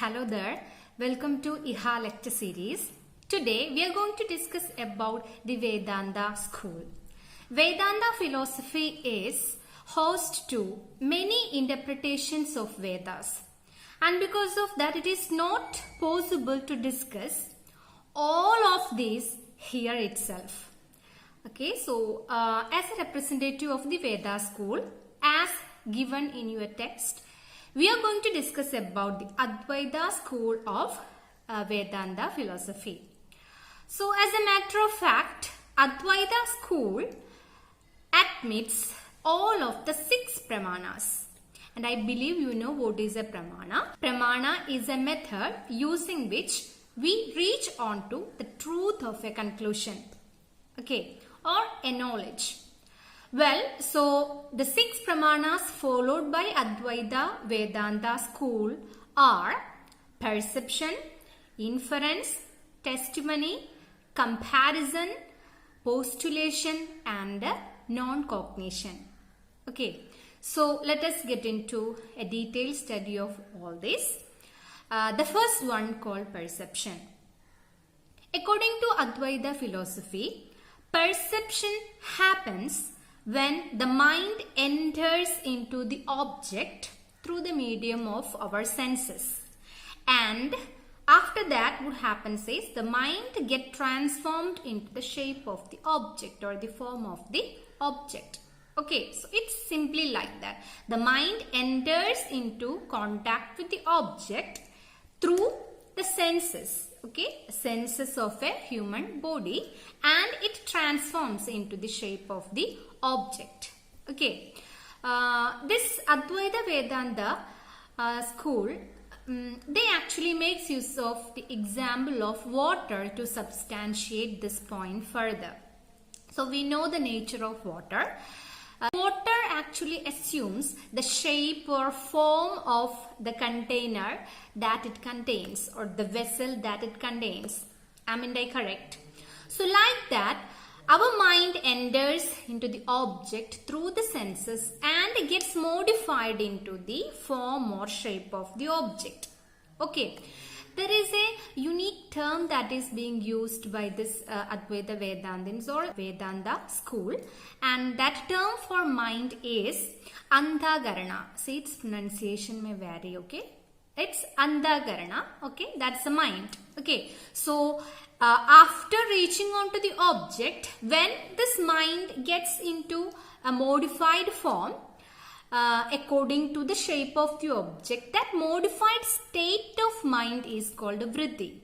Hello there, welcome to IHA lecture series. Today we are going to discuss about the Vedanta school. Vedanta philosophy is host to many interpretations of Vedas, and because of that it is not possible to discuss all of these here itself. Okay, so as a representative of the Veda school, as given in your text, we are going to discuss about the Advaita school of Vedanta philosophy. So as a matter of fact, Advaita school admits all of the 6 pramanas. And I believe you know what is a pramana. Pramana is a method using which we reach on to the truth of a conclusion. Okay, or a knowledge. Well, so the 6 pramanas followed by Advaita Vedanta school are perception, inference, testimony, comparison, postulation and non-cognition. Okay, so let us get into a detailed study of all this. The first one called perception. According to Advaita philosophy, perception happens when the mind enters into the object through the medium of our senses, and after that what happens is the mind get transformed into the shape of the object or the form of the object. Okay, so it's simply like that. The mind enters into contact with the object through the senses. Okay, senses of a human body, and it transforms into the shape of the object. Okay, this Advaita Vedanta school, they actually makes use of the example of water to substantiate this point further. So we know the nature of water. Water actually assumes the shape or form of the container that it contains, or the vessel that it contains. Am I correct? So like that, our mind enters into the object through the senses and gets modified into the form or shape of the object. Okay. There is a unique term that is being used by this Advaita Vedantins or Vedanta school, and that term for mind is Anthakarana. See, its pronunciation may vary, okay? It's Anthakarana, okay? That's the mind, okay? So, after reaching onto the object, when this mind gets into a modified form, according to the shape of the object, that modified state of mind is called vritti.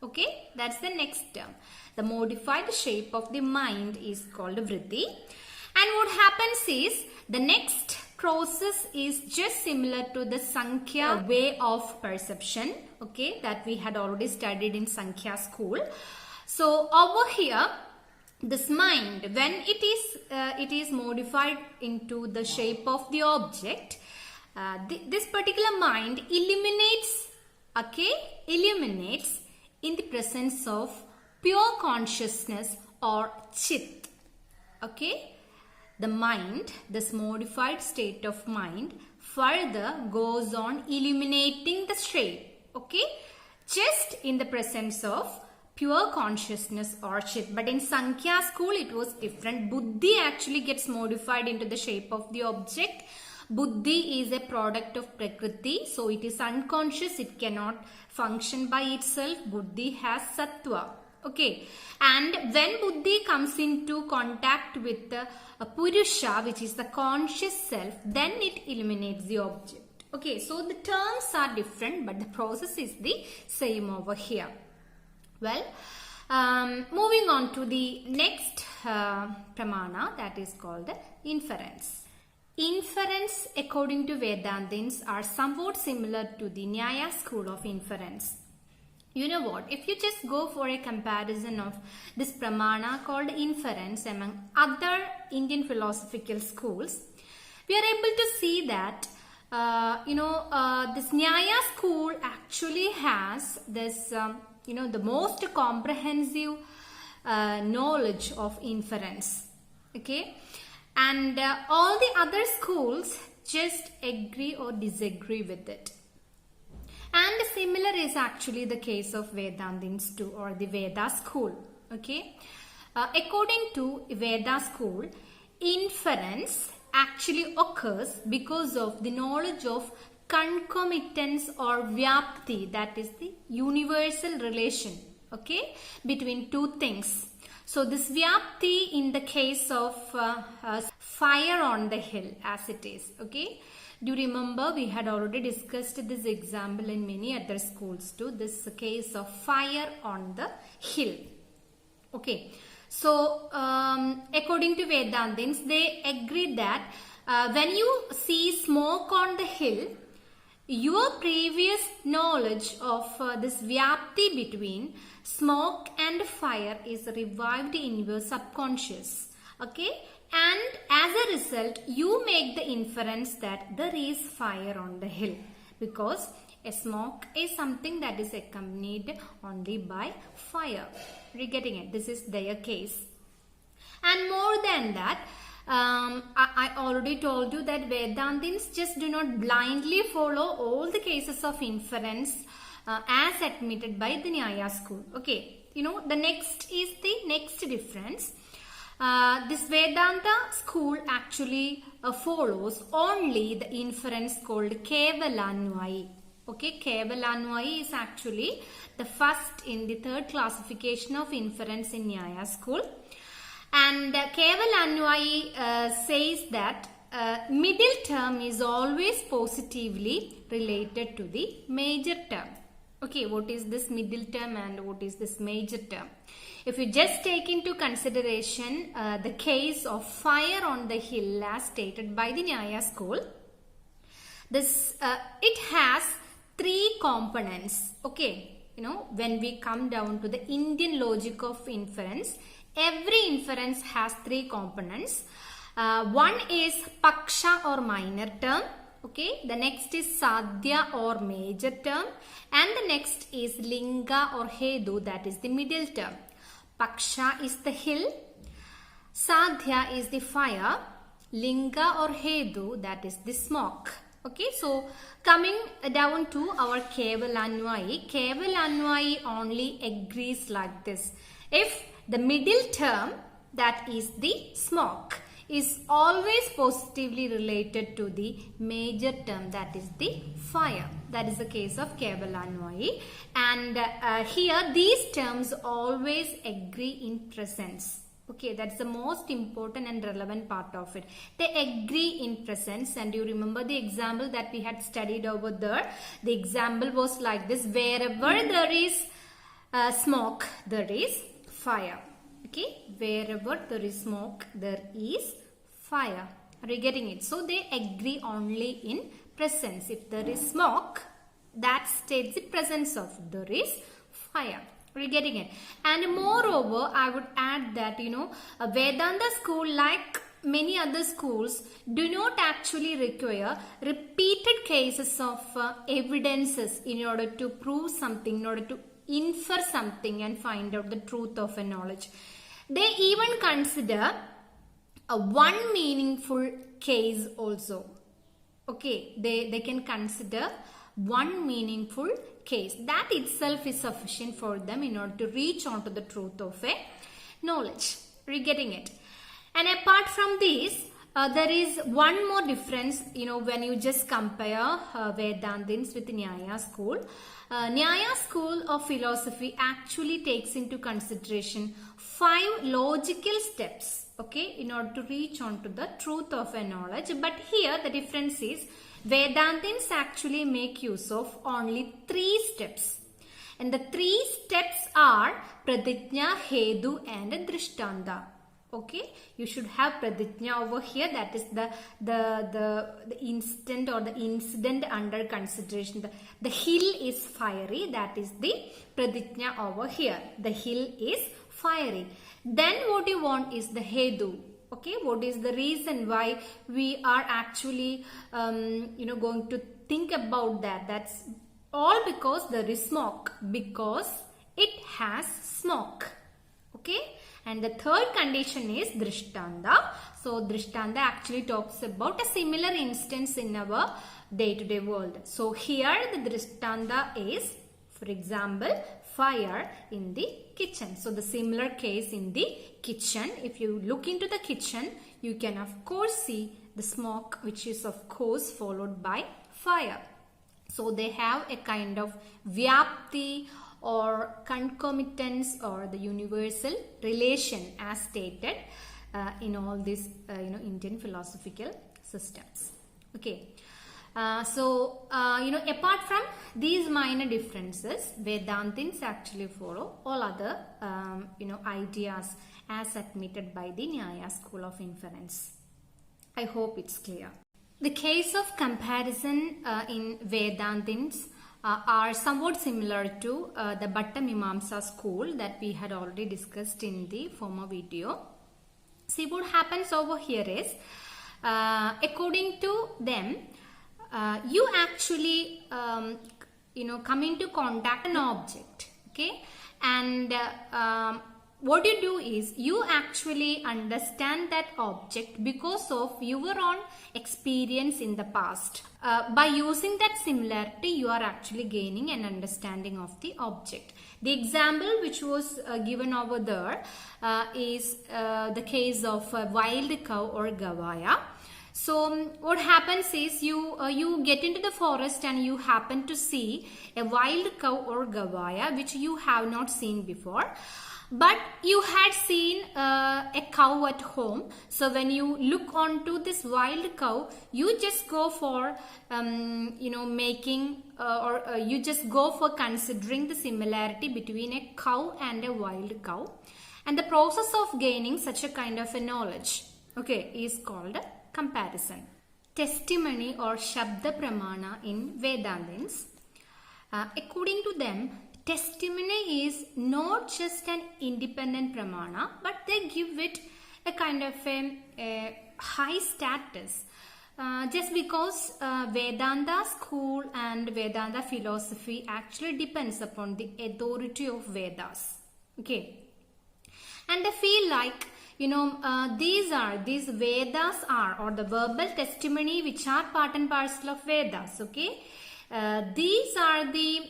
Okay, that's the next term. The modified shape of the mind is called vritti. And what happens is, the next process is just similar to the Sankhya way of perception, okay, that we had already studied in Sankhya school. So over here, this mind, when it is modified into the shape of the object, this particular mind illuminates in the presence of pure consciousness or chit. Okay, the mind, this modified state of mind, further goes on illuminating the shape. Okay, just in the presence of pure consciousness or chit. But in Sankhya school it was different. Buddhi actually gets modified into the shape of the object. Buddhi is a product of Prakriti, so it is unconscious, it cannot function by itself. Buddhi has sattva. Okay, and when Buddhi comes into contact with the Purusha, which is the conscious self, then it illuminates the object. Okay, so the terms are different, but the process is the same over here. Well, moving on to the next pramana, that is called the inference. Inference, according to Vedantins, are somewhat similar to the Nyaya school of inference. You know what? If you just go for a comparison of this pramana called inference among other Indian philosophical schools, we are able to see that this Nyaya school actually has this the most comprehensive knowledge of inference. Okay, and all the other schools just agree or disagree with it. And similar is actually the case of Vedantins too, or the Veda school. Okay, according to Veda school, inference actually occurs because of the knowledge of concomitance or vyapti, that is the universal relation, okay, between two things. So this vyapti in the case of fire on the hill, as it is, okay. Do you remember we had already discussed this example in many other schools too, this case of fire on the hill. Okay, so according to Vedantins, they agree that when you see smoke on the hill, your previous knowledge of this vyapti between smoke and fire is revived in your subconscious. Okay, and as a result, you make the inference that there is fire on the hill, because a smoke is something that is accompanied only by fire. Are you getting it? This is their case. And more than that, I already told you that Vedantins just do not blindly follow all the cases of inference as admitted by the Nyaya school. Okay, you know, the next difference. This Vedanta school actually follows only the inference called Kevalanvai. Okay, Kevalanvai is actually the first in the third classification of inference in Nyaya school. And Kevalanvai says that middle term is always positively related to the major term. Okay, what is this middle term and what is this major term? If you just take into consideration the case of fire on the hill as stated by the Nyaya school, this it has three components. Okay, you know, when we come down to the Indian logic of inference, every inference has three components. One is paksha or minor term. Okay, the next is sadhya or major term, and the next is linga or hedu, that is the middle term. Paksha is the hill, sadhya is the fire, linga or hedu, that is the smoke. Okay, so coming down to our Kevalanvai, Kevalanvai only agrees like this. If the middle term, that is the smoke, is always positively related to the major term, that is the fire. That is the case of Kevalanvai. And here these terms always agree in presence. Okay, that's the most important and relevant part of it. They agree in presence, and you remember the example that we had studied over there. The example was like this: wherever there is smoke, there is fire. Okay, wherever there is smoke, there is fire. Are you getting it? So they agree only in presence. If there is smoke, that states the presence of there is fire. Are you getting it? And moreover, I would add that, you know, a Vedanta school, like many other schools, do not actually require repeated cases of evidences in order to prove something, in order to infer something and find out the truth of a knowledge. They even consider a one meaningful case also. Okay, they can consider one meaningful case. That itself is sufficient for them in order to reach on to the truth of a knowledge. Are you getting it? And apart from this, there is one more difference, you know, when you just compare Vedantins with Nyaya school. Nyaya school of philosophy actually takes into consideration 5 logical steps, okay, in order to reach on to the truth of a knowledge. But here the difference is Vedantins actually make use of only 3 steps. And the 3 steps are Pratijna, Hedu and Drishtanta. Okay, you should have Pratijna over here, that is the instant or the incident under consideration. The hill is fiery, that is the Pratijna over here. The hill is fiery. Then what you want is the Hedu. Okay, what is the reason why we are actually going to think about that? That's all because there is smoke, because it has smoke. Okay, And the third condition is Drishtanta. So Drishtanta actually talks about a similar instance in our day-to-day world. So here the Drishtanta is, for example, fire in the kitchen. So the similar case in the kitchen. If you look into the kitchen, you can of course see the smoke, which is of course followed by fire. So they have a kind of vyapti or concomitance or the universal relation as stated in all these Indian philosophical systems. Okay. Apart from these minor differences, Vedantins actually follow all other ideas as admitted by the Nyaya school of inference. I hope it's clear. The case of comparison in Vedantins are somewhat similar to the Bhatta Mimamsa school that we had already discussed in the former video. See, what happens over here is, according to them, you actually come into contact an object, okay, and what you do is you actually understand that object because of your own experience in the past. By using that similarity, you are actually gaining an understanding of the object. The example which was given over there is the case of a wild cow or gavaya. So what happens is you get into the forest and you happen to see a wild cow or gavaya which you have not seen before. But you had seen a cow at home. So when you look onto this wild cow, you just go for you just go for considering the similarity between a cow and a wild cow. And the process of gaining such a kind of a knowledge, okay, is called a comparison. Testimony or Shabda Pramana in Vedantins. According to them, testimony is not just an independent pramana, but they give it a kind of a high status. Just because Vedanta school and Vedanta philosophy actually depends upon the authority of Vedas. Okay. And I feel like, these Vedas are, or the verbal testimony which are part and parcel of Vedas, okay. These are the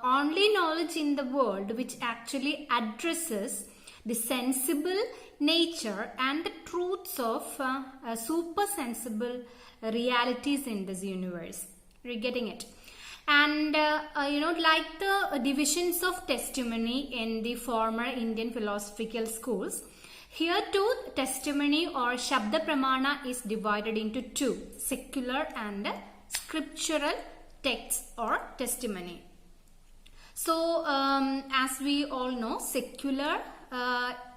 only knowledge in the world which actually addresses the sensible nature and the truths of super sensible realities in this universe. You're getting it? And like the divisions of testimony in the former Indian philosophical schools, here too testimony or Shabda Pramana is divided into two, secular and scriptural text or testimony. So as we all know, secular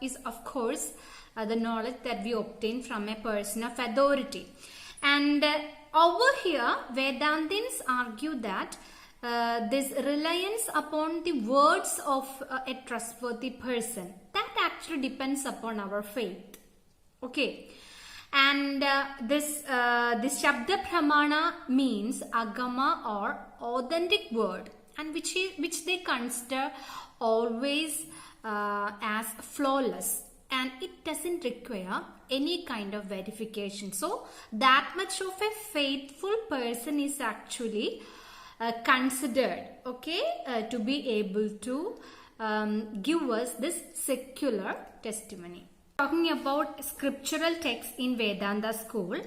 is of course the knowledge that we obtain from a person of authority. And over here, Vedantins argue that this reliance upon the words of a trustworthy person, that actually depends upon our faith. Okay. And this Shabda Pramana means agama or authentic word, and which they consider always as flawless, and it doesn't require any kind of verification. So that much of a faithful person is actually considered, okay, to be able to give us this secular testimony. Talking about scriptural texts in Vedanta school,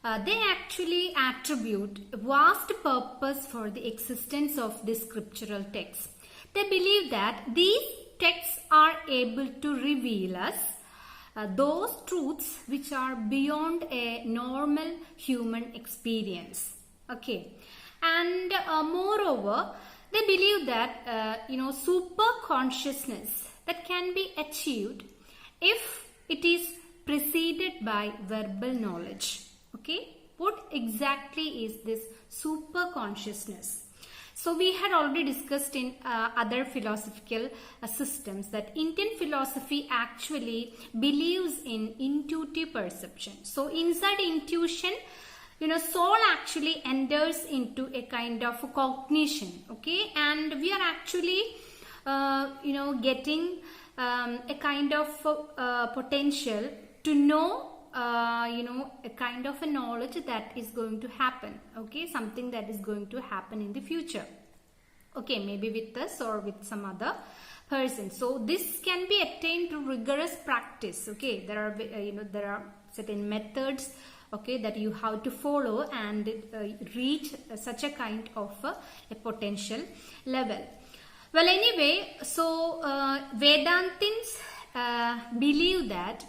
they actually attribute vast purpose for the existence of these scriptural texts. They believe that these texts are able to reveal us those truths which are beyond a normal human experience. Okay, and moreover, they believe that super consciousness that can be achieved if it is preceded by verbal knowledge. Okay, what exactly is this super consciousness? So we had already discussed in other philosophical systems that Indian philosophy actually believes in intuitive perception. So inside intuition, soul actually enters into a kind of cognition. Okay, and we are actually getting a kind of potential to know, a kind of a knowledge that is going to happen. Okay, something that is going to happen in the future. Okay, maybe with us or with some other person. So this can be attained through rigorous practice. Okay, there are certain methods, okay, that you have to follow and reach such a kind of a potential level. Well, anyway, so Vedantins believe that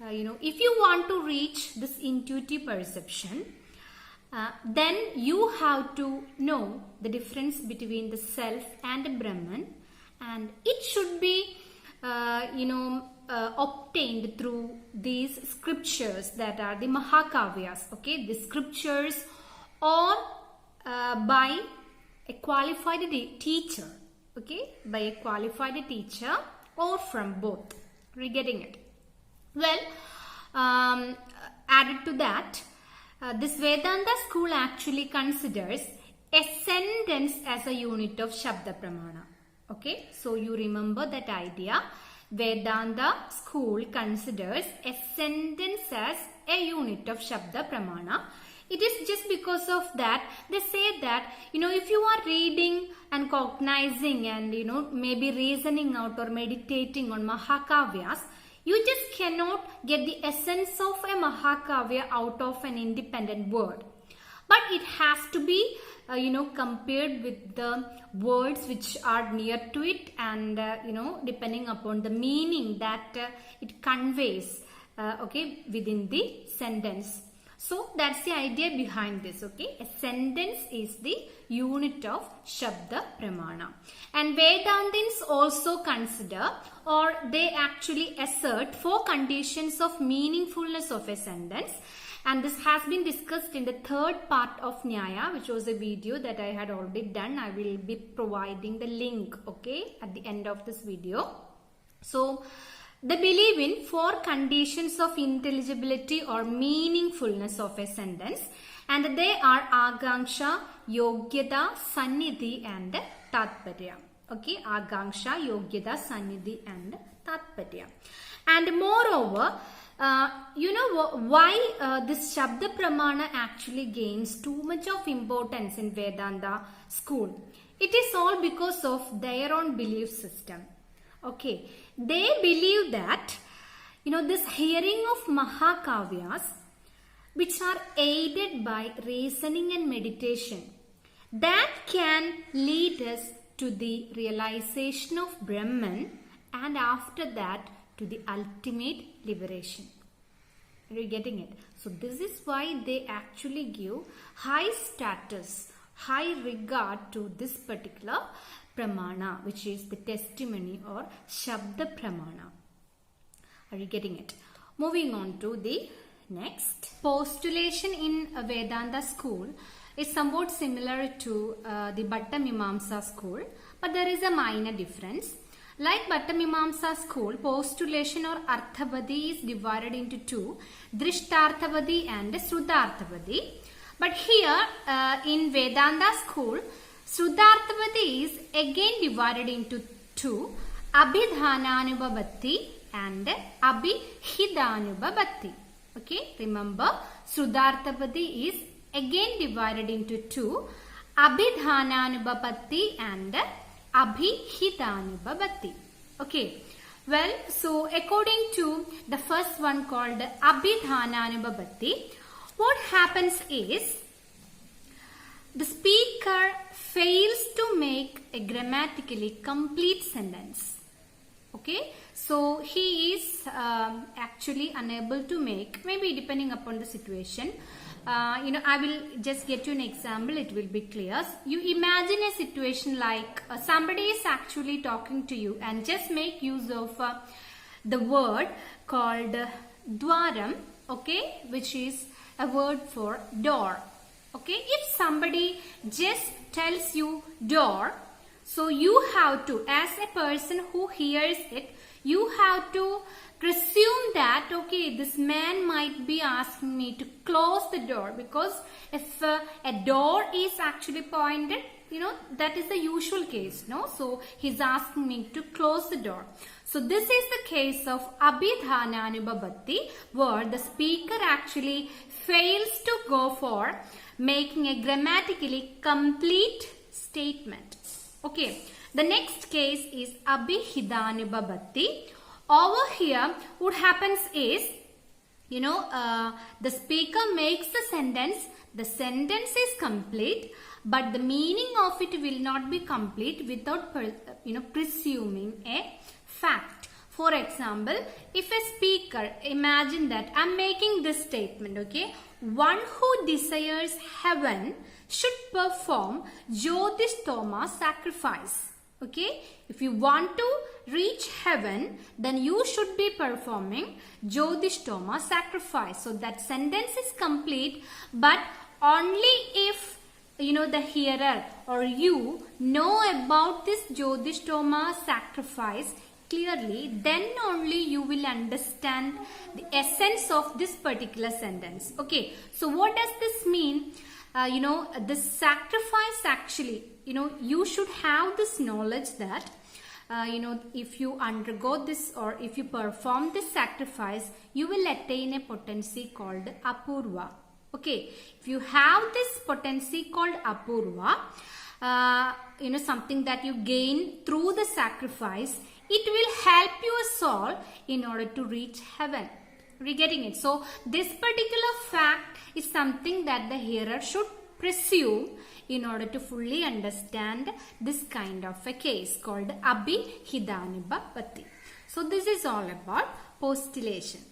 if you want to reach this intuitive perception, then you have to know the difference between the self and Brahman, and it should be obtained through these scriptures that are the Mahakavyas. Okay, the scriptures or by a qualified teacher. Okay, by a qualified teacher or from both. Are you getting it? Well, added to that, this Vedanta school actually considers a sentence as a unit of Shabda Pramana. Okay, so you remember that idea. Vedanta school considers a sentence as a unit of Shabda Pramana. It is just because of that they say that, if you are reading and cognizing and, maybe reasoning out or meditating on Mahakavyas, you just cannot get the essence of a Mahakavya out of an independent word. But it has to be, compared with the words which are near to it and, depending upon the meaning that it conveys, okay, within the sentence. So that's the idea behind this. Okay, a sentence is the unit of Shabda Pramana. And Vedantins also consider, or they actually assert, 4 conditions of meaningfulness of a sentence. And this has been discussed in the 3rd part of Nyaya, which was a video that I had already done. I will be providing the link, okay, at the end of this video. So they believe in 4 conditions of intelligibility or meaningfulness of a sentence, and they are Akanksha, Yogyata, Sannidhi and Tatparya. Okay, Akanksha, Yogyata, Sannidhi and Tatparya. And moreover, why this Shabda Pramana actually gains too much of importance in Vedanta school? It is all because of their own belief system. Okay, they believe that, this hearing of Mahakavyas, which are aided by reasoning and meditation, that can lead us to the realization of Brahman and after that to the ultimate liberation. Are you getting it? So this is why they actually give high status, high regard to this particular Pramana, which is the testimony or Shabda Pramana. Are you getting it? Moving on to the next. Postulation in a Vedanta school is somewhat similar to the Bhatta Mimamsa school, but there is a minor difference. Like Bhatta Mimamsa school, postulation or Arthavadi is divided into 2, Drishtarthavadi and Srutarthavadi. But here in Vedanta school, Srutarthavadi is again divided into 2, Abhidhananubhavati and Abhihidanubhavati. Okay, remember, Srutarthavadi is again divided into 2, Abhidhananubhavati and Abhihidanubhavati. Okay, well, so according to the first one called Abhidhananubhavati, what happens is the speaker fails to make a grammatically complete sentence. Okay, so he is actually unable to make, maybe depending upon the situation. I will just get you an example, it will be clear. You imagine a situation like somebody is actually talking to you and just make use of the word called dwaram, okay, which is a word for door. Okay, if somebody just tells you door, so you have to, as a person who hears it, you have to presume that, okay, this man might be asking me to close the door, because if a door is actually pointed, that is the usual case, no? So he's asking me to close the door. So this is the case of abhidhananubhabati, where the speaker actually fails to go for making a grammatically complete statement. Okay, the next case is abhidanubhabati. Over here, what happens is, the speaker makes the sentence is complete, but the meaning of it will not be complete without, presuming a fact. For example, if a speaker, imagine that I'm making this statement, okay, one who desires heaven should perform Jyotishtoma sacrifice. Okay, if you want to reach heaven, then you should be performing Jyotishtoma sacrifice. So that sentence is complete, but only if the hearer or you know about this Jyotishtoma sacrifice clearly, then only you will understand the essence of this particular sentence. Okay, so what does this mean? This sacrifice actually, you should have this knowledge that, if you undergo this or if you perform this sacrifice, you will attain a potency called apurva. Okay, if you have this potency called apurva, something that you gain through the sacrifice, it will help your soul in order to reach heaven. We're getting it. So this particular fact is something that the hearer should presume in order to fully understand this kind of a case called abhidanubhabati. So this is all about postulation.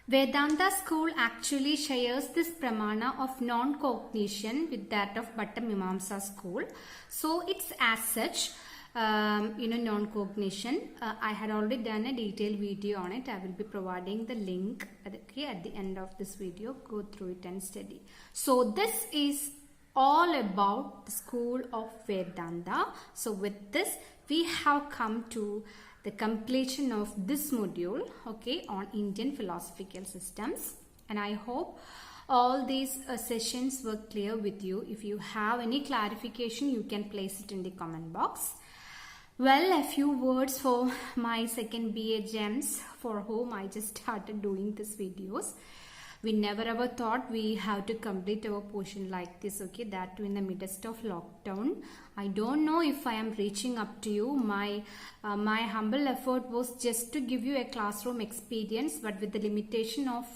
Vedanta school actually shares this pramana of non-cognition with that of Bhattamimamsa school. So it's as such, non-cognition. I had already done a detailed video on it. I will be providing the link at the end of this video. Go through it and study. So this is all about the school of Vedanta. So with this, we have come to the completion of this module, okay, on Indian philosophical systems. And I hope all these sessions were clear with you. If you have any clarification, you can place it in the comment box. Well, a few words for my second BA gems for whom I just started doing these videos. We never ever thought we have to complete our portion like this, okay, that too in the midst of lockdown. I don't know if I am reaching up to you. My humble effort was just to give you a classroom experience, but with the limitation of,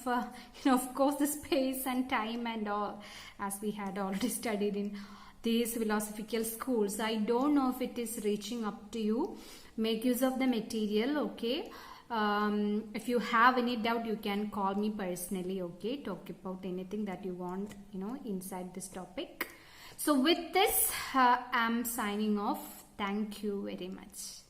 of course, the space and time and all, as we had already studied in these philosophical schools. I don't know if it is reaching up to you. Make use of the material, okay. If you have any doubt, you can call me personally, okay, talk about anything that you want, inside this topic. So with this, I'm signing off. Thank you very much.